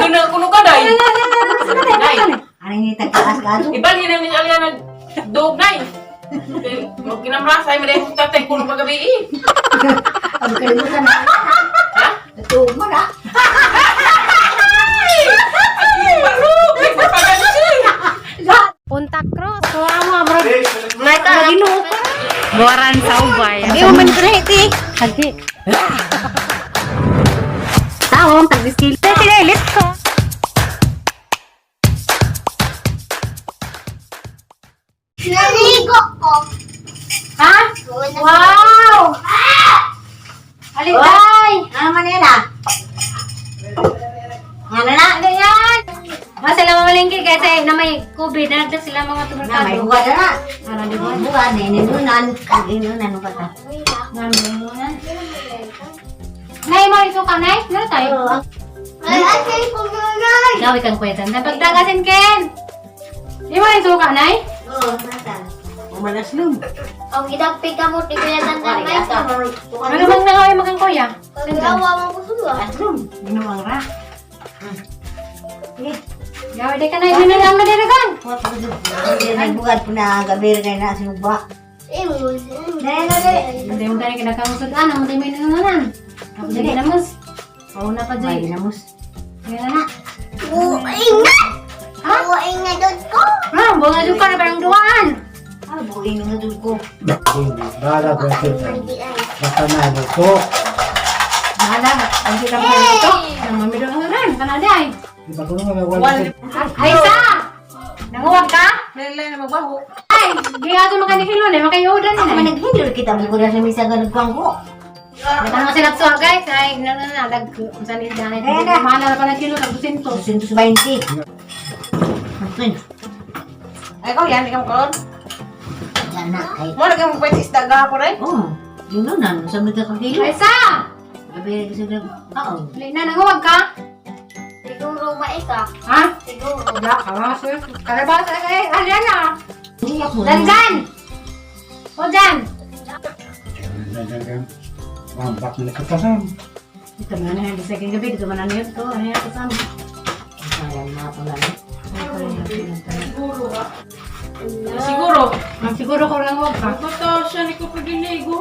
na kuno ka, day. Day. Ano yung tagkakas ka ito? Iba, hindi namin alyan na dog, day. Magkinamrasay, may dahil tatay kuno pagabi eh. Ang kalimutan na. Ha? Natuog mo na. Punta Cross. Wala mo, bro. May ka, ginupa. Buwaran sa ubay. Hindi mo man iti. Hagi. Tawong, tag-skill. Tinilit ko. Naligo ko. Ha? Wow! Alintay! Ano man yan ah? Ano na? Ano yan? Mas sila mamalingki kasi na may COVID na nagda sila mga Na, may tumerkado. buwan na na. Ano, di ba? Buwan, ninunan. Ninunan mo ka ta. Nanunan. Nay, mo ito ka, Nay? Ano tayo? Ay, asay ko nanay. Gawi kang kwetan. Napagdagasin, Ken! Di mo ito ka, Nay? Oo, natan. Umalas lum. Ang idagpig ka mo, di ko yan nanay. Ano bang nangawin mo kang kuya? Pagkawa mo ko suwa. Aslum. Ginawang ra. Gawi di ka, Nay. Binalang na diragan. Nagbukat po na gabi rin na sinuba. Hindi mo tayo kinakamusod. Ano? Hindi mo inunanan. Ako dali na, Mus. Pauna pa, May Joy. namus. Ngayon na. Buing na! Ha? Buing na doon ko! Ha? Bunga doon ka na parang duwaan. Ah, buing nga doon ko. Bahala ko kita. Basta na ito. Bahala. Ang kita mo ito. Nang mamilo ang ulan. Kanada ay. Di ba ko naman wala. Ay, sa! Nanguwag ka? Lele na magbaho. Ay! Giyato mo ka ni Hilon eh. Makayudan Ako na man eh. naghindol kita. Hindi ko na sa misa ganun kwang ko. Datang mo sila so guys. Ay, nanalag. Sa nildan ito. Mahal na pa ng kilo. Nag-200. 220. Ay, ikaw yan, ikaw karon. Yan na. Ay. Mo lagi mo pwede isda gahapon eh. Oh. Yun na. Sa mga kakilo. Ay, sa! Gabi rin kasi na. Oo. Lina, nanguwag ka? Siguro maika. Ha? Siguro. Wala ka nga sir. Karabas ay alyan na. Hindi ako. Dandan! O Dan! Mambak na kapasam. Ito na na. Sa second gabi. Dito man na yun. Ito. Ano yan kasama? Sayang na ako na. Siguro. Siguro ko lang huwag ka. Basta siya ni ko pagdiligo.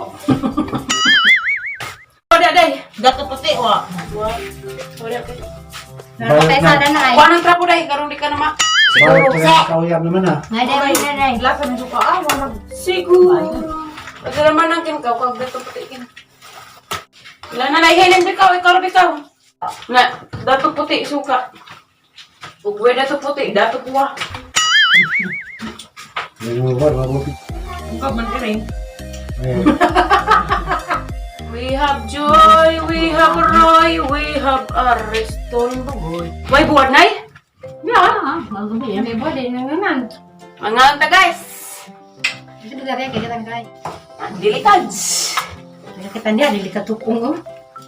Wala day. Dato puti wa. Wala ka. Nakapatay sana na ay. Kuha ng trapo day, karon di ka na ma. Bawal ko na kauyab naman ah. Ngay day, ngay day. Lasa ng suka ah, wala. Siguro. Pag naman ang kinkaw, kag dato puti kin. Wala na naihiling bikaw, ikaw. Na, dato puti suka. Ugwe dato puti, dato kuha. Yung war, mabuti. Ikaw man rin. Eh, We have Joy, we have Roy, we have Ariston Bugoy. May buwan na eh? Yeah. Magabi yan. May body na naman. Mga anta guys. Ito na rin. Kaya lang kay. Dilitads. Kaya kita niya. Dili ka tukong o.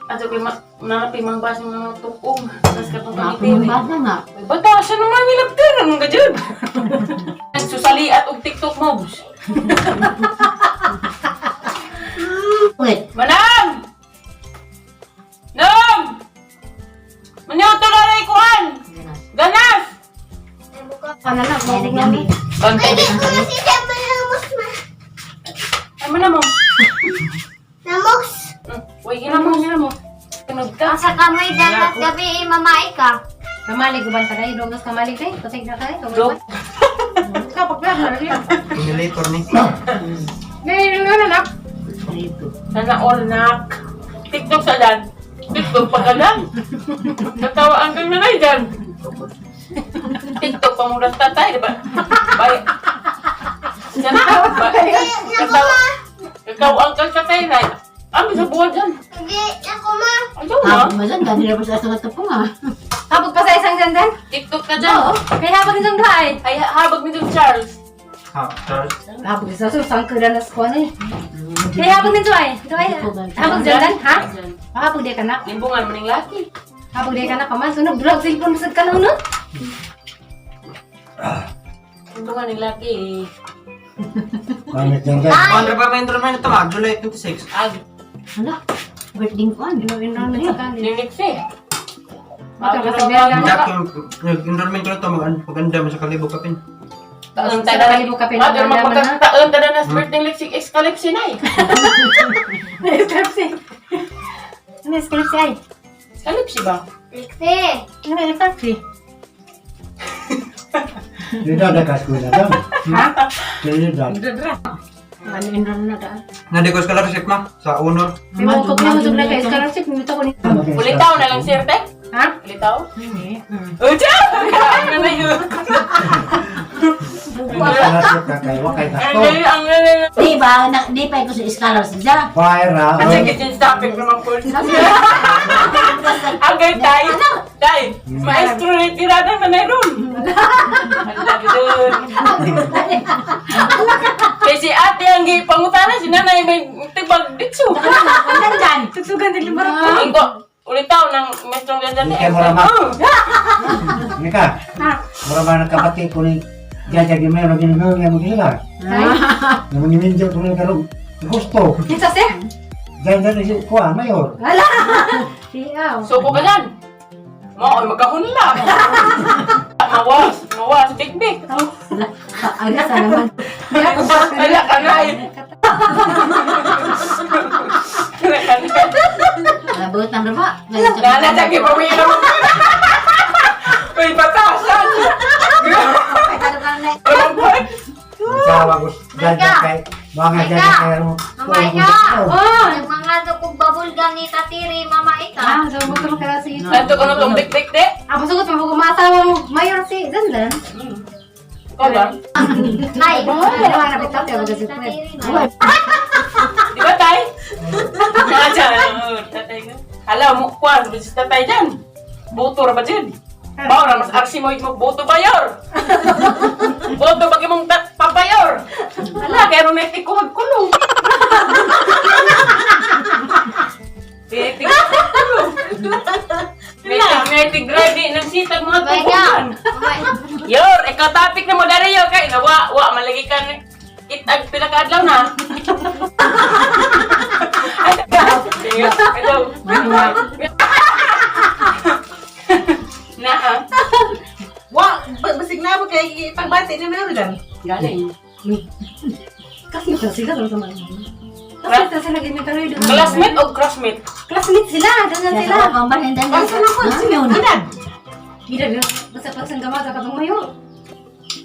Ato kay narapi mang basing mga tukong. Tapos katong Ako kanitin yung eh. bata nga. May bata siya naman nilaptiran mga dyan. Susali at og TikTok mobs. Wait. Manam! Nam! Manyoto na rin kuhan! Ganas! Ano na. May naglamig. Bantay Hindi din. ko na si Siyempre namos na. Ay, manamong. Namos. Uy, Ano mo? ginamong. Ano mo? Tunog ka. Sa kamay dalat gabi mamay ka. Kamali. Guban ka rin. Dongos kamali kayo. Pasig na kayo. Dog. Kapag lang. Ano rin? Simulator ni. Ngayon na lang. Dito. Sana all nak. TikTok sa dan. TikTok pa ka dan. Natawaan kang nanay dan. TikTok pa muna tatay, di ba? Bye. Sana ba? Ikaw ang kakatay na. Ami sa buwan dyan. Hindi ako ma. Ayaw na. Tapos masan, dati na pa sa asang po nga. Habog pa sa isang jandan. TikTok ka dyan. Kaya habog isang dahay. Ay, habag ni Don Charles. Habog isa. Susang ka na sa kuwan eh. Kaya habog nito ay. Ito ay. Habog jandan. Ha? Habog di ka na. Limbungan mo ng laki. Habog di ka na kaman. Sunog drug cellphone masad ka na uno. Limbungan ng laki. Pamit lang ka. Andre pa may naman ito mag July 26. Ag. Hala, birthday ko ano? Inuin lang na sa kanil. Linix eh. Jack, yung enrollment ko na ito, maganda mo sa kalibo kapin. Taon Sa tada kalibo ka Ah, pero pinagalaman na. magpagkataon tada na birthday lipstick escalipsi na eh. Escalipsi. Ano escalipsi ay? Escalipsi ba? Liksi. Ano yung escalipsi? Tidak ada kaskulah dong. Ha? Tidak. Ano enroll na daan? Nadi ko scholarship ma, sa unol. May mga kopya mo doon na kay scholarship. Nito ko nito. Ulitaw na lang sir, te. Ha? Ulitaw? Hindi. Uja! Ang na yun. Scholarship kakay wakay kasto. Ang na. Di ba, di pa ko sa scholarship dyan. Paira. Kasi kitchen topic naman po. Agay tay. Tay. Maestro na tirada na meron. Ang lagi doon. Kasi ate ang gipangutana si nanay may tibag ditso. Ano dyan? Tutsugan din yung barang. Iko, ulitaw ng mestrong ganda ni Ikaw mo naman. Nika, murah mana kapatid ko ni jajag yung mayroon ginagawa niya mag-ila. Yung niminjo ko na karong gusto. Kita sir? Jangan dari kuah mayor. Wala! Siyaw. Suko ka dyan. Mo, magkahunla. Mawas, big. Aga sa naman. Wala ka na eh. Labot ng raba. Nala, jagi pa may ilang. May batasan. Walang buwan. Sawa ko jajag kay mga jajag kay ano. Mamay ka. Oh! Yung mga dukong babulgang ni Tatiri, mama Ah, ika. so buto mo kaya sige. Ito ko na itong dik-dik, de. Ako sugot mo kung maasawa mo mayor si Dandan. Ikaw ba? Nay. Wala na bitaw kaya kasi pwede. Tatiri. Di ba, tay? Aja, tatay ko. Hala, mukwan, bisis tatay dyan. Boto ra ba dyan? Bawa mas arsi mo boto bayor. Boto bagi mong papayor. Hala, kaya rin naiti ko magkulong. Naiti ko magkulong. Naiti grade ng sitag mga Mamay ka. tubuhan. Mamay. Yor, ikaw topic na mo dari yo kay nawa malagi ka itag pinakaadlaw na. Na ha? Basig na ako kay pagbati ni meron dyan. Galing. Kasi sila sama. Kasi sila ganyan karo doon. Classmate o crossmate? Classmate sila, Dandan sila. Sila pang balindan niya. Basta na ko, sige, unan. Gila yun. Basta pag sang gamaga ka mayor.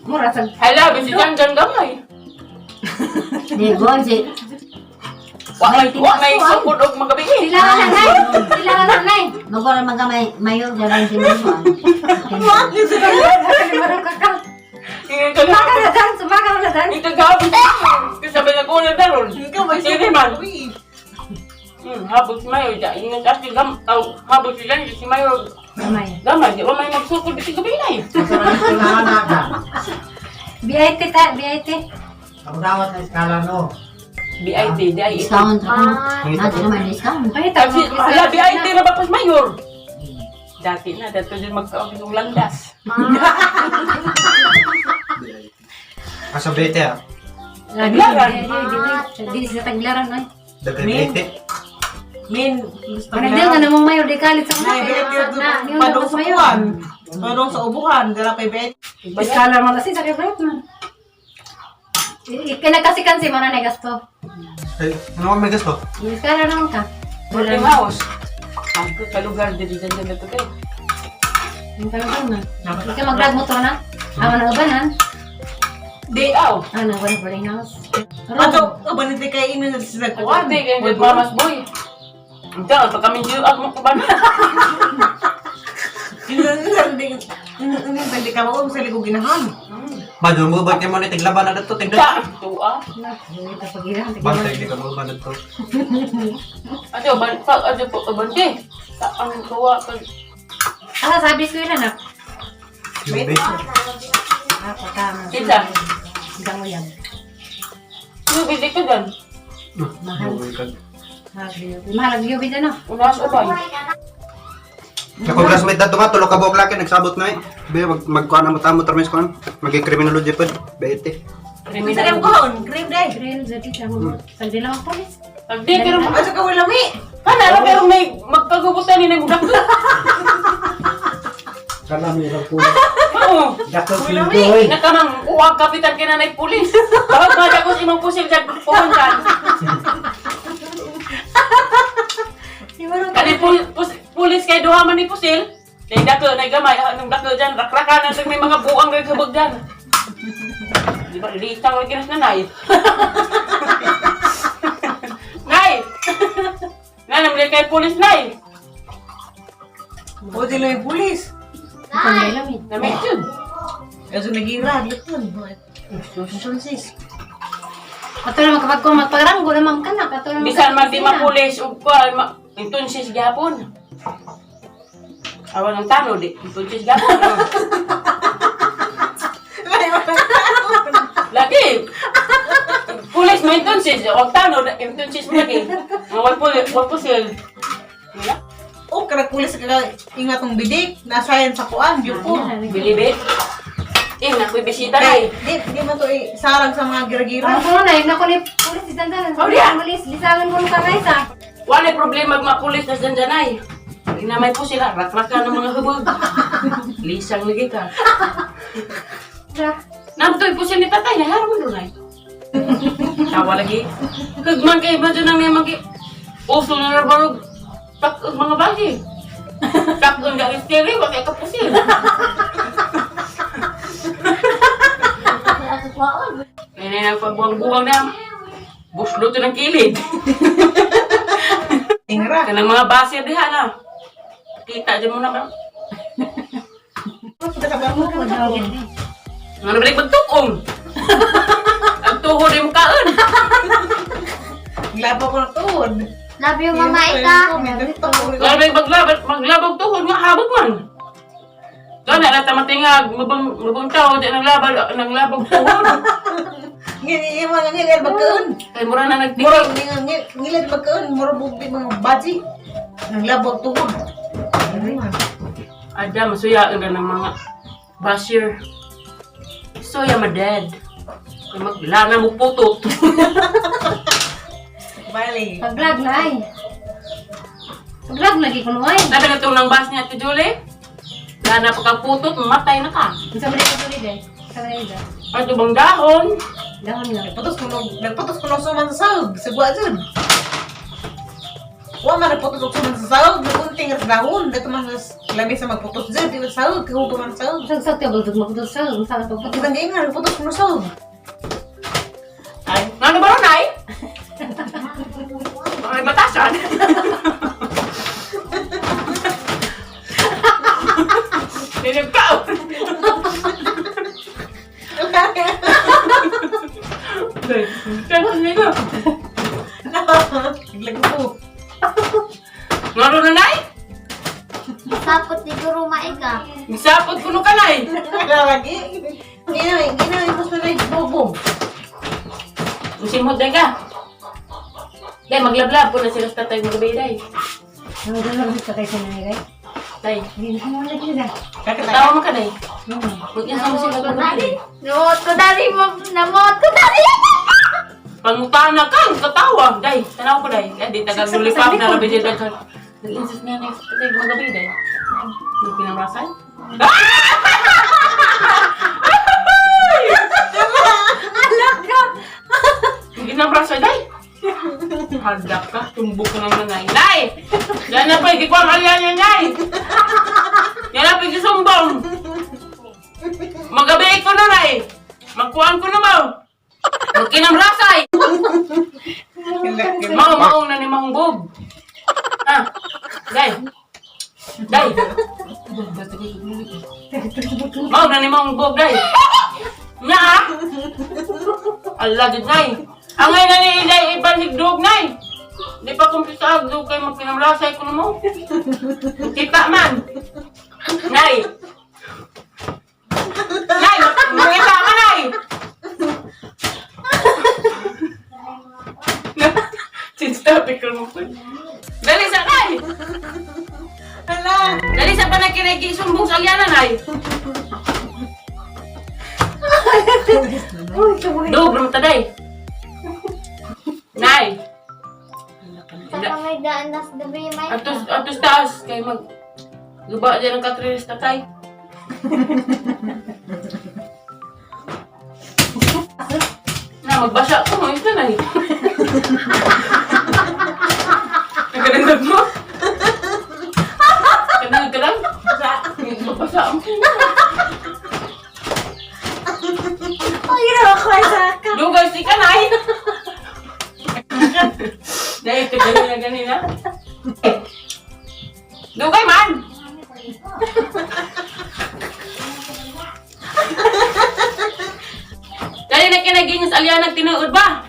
Mura sa Hala, bisi dyan gamay. Di gon si Wa may sukod og magabihi. sila na nanay. Sila na nanay. magora magamay mayor dyan si Musa. Kalimarang kakak. Ingin ka Sumaga na. na dan, sumaga na dan. Ito gabi. Sabi na ko na daron. Ikaw ba Sige man. Habol si Mayo dyan. Ingin kasi habol si dyan. Si Mayo Mamay. gamay. Di ba may magsukod dito gabi na eh. Kailangan na. BIT ta, BIT. Ako dawat na skala no. BIT, DIT. Discount ako. Natin naman discount. Ay, Kasi, tama. hala, BIT na ba pas Mayor? Dati na, dito dyan magkaong yung landas. Asa bete ah. Taglaran. Di sa taglaran ay. Dagan bete. Min, gusto Ano din nga namang mayor di kalit sa Nay, bet yun. na. Yung Padong tapos sa mayor. ubuhan. Padong sa ubuhan. Dala pa bet. Iskala mo kasi sa kibret na. Kinakasikan si mana na gasto. Ay, ano ka may gusto? Iskala naman ka. Boarding house. Ang kalugar dito dyan dyan dito kayo. Yung talaga na. Ikaw mag-drag mo to na. Awa na ubanan. Day out. Ano, wala boarding house. Ato, abanit kay ino na sila kuwan. Hindi, kaya dyan mamas boy. Diyan, pag kami dyan, mo ko ba na? Hindi ka mo sa ligo ginahan. Madun mo ba kayo mo ni tiglaban na dito tigda? Sa, tuwa. Bantay di ka mo ba dito? Ato, ato po, abante. Ang tuwa, pag Ah, sabi ko yun na. Yung Ah, patama. Isa. Hanggang mo yan. Ano, bili ka dyan? Mahal. Mahal, yung na. Unas ubay. Ako classmate dato nga, tulog ka buok laki, nagsabot na eh. Be, magkuhan na matamo termis kuhan. Mag-criminology pa, bete. Sa rin kuhon, cream day. Grill, jadi kamu. Pagdi lang ako polis. Pagdi, pero Asa ka wala mi. Kana, pero may magkagubutan ni na budak. Kana may pagpulit. Oo. Dakto pindoy. Nakamang uwag kapitan kinanay pulis. Tawag nga ko si imong pusil dyan pupuntan. Kani pulis kay duha man ni pusil. Kay dako na gamay anong dako dyan rakrakan ang may mga buang gagabag dyan. Di ba lita ko kinas nanay. Nay. Nanam kay pulis nay. O, di lang yung pulis. Nay! Namit yun. Kasi nagira, yun. Susunsis. Katulad kapag kung magparanggo naman ka na. Katulad Bisan man di mapulis ug ko intunsis gyapon. Awan ng tano di intunsis gyapon. Lagi. Pulis mo intunsis, wag tano intunsis mo lagi. Wag pusil. O, karag pulis ka ingat ng bidik. Nasayan sa kuan, yun po. Bilibit. Nakoy bisita na eh. Di man to sarang sa mga gira-gira. Ano na, yun ako ni pulis si Dandanan. Oh, yeah. Lisangan ko nung kakaisa. Wala problema mag mapulis na dyan ay. Inamay po sila, rakraka ng mga hubog. Lisang lagi ka. Namtoy po siya ni tatay, nahara mo doon ay. Tawa lagi. Kagman kayo ba dyan ang may magi. Uso na nabarog. Mga bagi. Takon gawin stiri, wag ay kapusil. Ngayon ang pagbuwang-buwang na. Buslo to ng kilid. Tingra. Kanang mga basir diha na. Kita dyan mo na ba? Ano balik magtukong? Ang tuhod yung kaan. Glaba ko na tuod. Love you, Mama Ika. Labay maglabag tuhod nga habag man. Doon na tamatingag, mabang tao, di nang labag tuhod. Ngilid magkaon. Kay mura na Mura, nagtikik. ngilid magkaon. Mura bugbi mga baji. Naglabog tuod. Ada, masuyaan ka ng mga basir. Suya madad. Kay maglana mo puto. Bali. Pag-vlog na ay. Pag-vlog lagi ko ay. Sabi na itong ng bas niya, Ate Julie. Lana pa kang putot, matay na ka. Sa balik ko tuloy din. Sa balik ko. Ay, ito bang dahon? Dahon lang. Nagputos ko ng suman sa sahog. Sigwa dyan. Wa man nagputos ko suman sa sahog. Nagunting at dahon. Dito man labi sa magputos dyan. Di ba sahog? Kahubo man sahog. Sa table dug magdul sa sa to. Kita ngayon nga, nagputos ko ng sahog. Ay, ano ba ron ay? Ay, batasan. Ninagkaw. Ganun nito. Naglag ko. Ngaro na nay? Sapot ni Guru Maika. Misapot ko no kanay. Lagi. Ginawin ko sa nagbobong. Musimod na ka. Day, maglablab po na sila sa tatay magabay, day. Ano dala ko sa kay sa nanay. Day, Hindi ko mo lagi na. katawa mo ka, day. Mag-insama sila magabay. Namot ko dari mo. Namot ko dari. Pangutana ka, katawa. Day, tanaw ko, day. Di tagang nulipap na labi dyan. Nag-insist niya na tatay magabay, day. Yung pinamrasan. Ginamrasa, day. Hadak ka, tumbok ka ng nanay. Nay! Yan na pa, ikikwang alyan yan, nay! Yan na pa, ikisumbong! Magabi ko na, nay! Magkuhan ko na, mau! Magkinamrasay! Maong na ni Mahunggog! Ha? Day! Day! Maong na ni Mahunggog, day! Nya, ha? Alagid, nay! Ang ngayon na ni Ilay, ibang higdog, nay! Di pa kumpisa agdog kayo magpinamrasay ko na mo. Kita man! Nay! Nay! Makita ka, nay! Since topic ko mo po. Dali sa, nay! Hala. Dali sa panakirigi, sumbong sa alyanan, nay! Dobro mo taday! Nay! Saka may daan nas gabi may. Atos taas, kay mag... Luba dyan ang katrilis tatay. Na, magbasa ko mo. Ito na eh. Nagkalandag mo? Kanang-kanang? Magbasa mo. Ay, ginawa ko ay saka. Dugay si Kanay. Dahil ito ganina. Dugay man! Dahil na kinaginis alianag tinuod ba?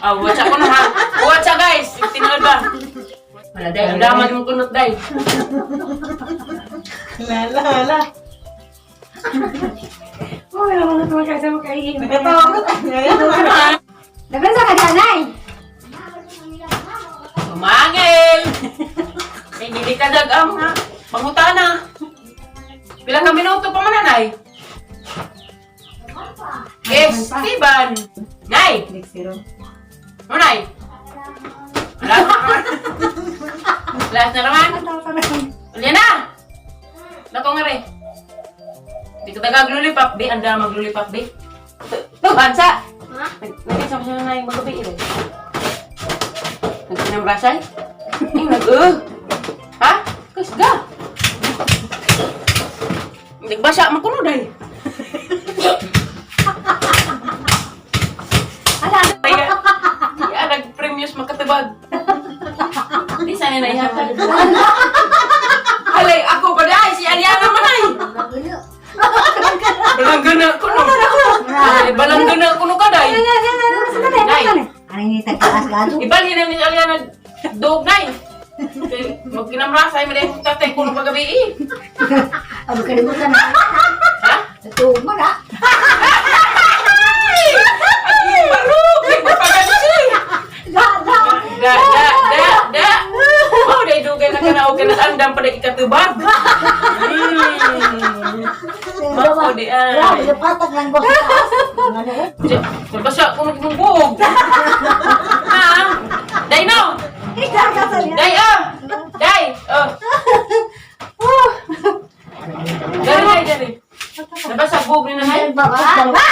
Oh, watch ako na ha. Watch guys, tinuod ba? Wala dahil, ang daman mong kunot dahil. Lala. Oh, wala ko na kasi makain. Nagkatawa ko tayo. Naganda ka nanay. Umangil! May hindi ka dagam ha. Pangutana. Bilang ka minuto pa mananay? Yes, Steven! Nay! Next zero. Ano, Nay? Last na naman. Last na naman. Ulian na! Nako nga rin. Di ka tagag lulipap, di. Anda maglulipap, di. Ito, bansa! Nag-isa ko siya na yung magabi, eh. Nag-sinambrasay? Ha? Kasga! Nagbasa makuno, day. Kaya nag-premius makatibag. Di sana na ihatag. Halay, ako ba dahil? Si Aliana man ay. Balanggana ko no. Balanggana ko no ka day. Nay, Ano yung tagkaas ka ito? ibali na ni Aliana dog nay. Magkinamrasay mo dahil tatay ko nung pagabi eh. Ano kalimutan na? Ha? Ito mo na. Ay, marug! May magpagansi! Da! Oh, day dugay na kanaw ka na andam pada ikatubag. Mako di ay. Grabe, patag lang ko sa taas. Ano eh? Nabasa ko magbumbog. Ha? Day no! Ikaw ka sa niya. Day oh! Day! Oh! Dari. Nabasa bug ni nanay. Bakit ka ba?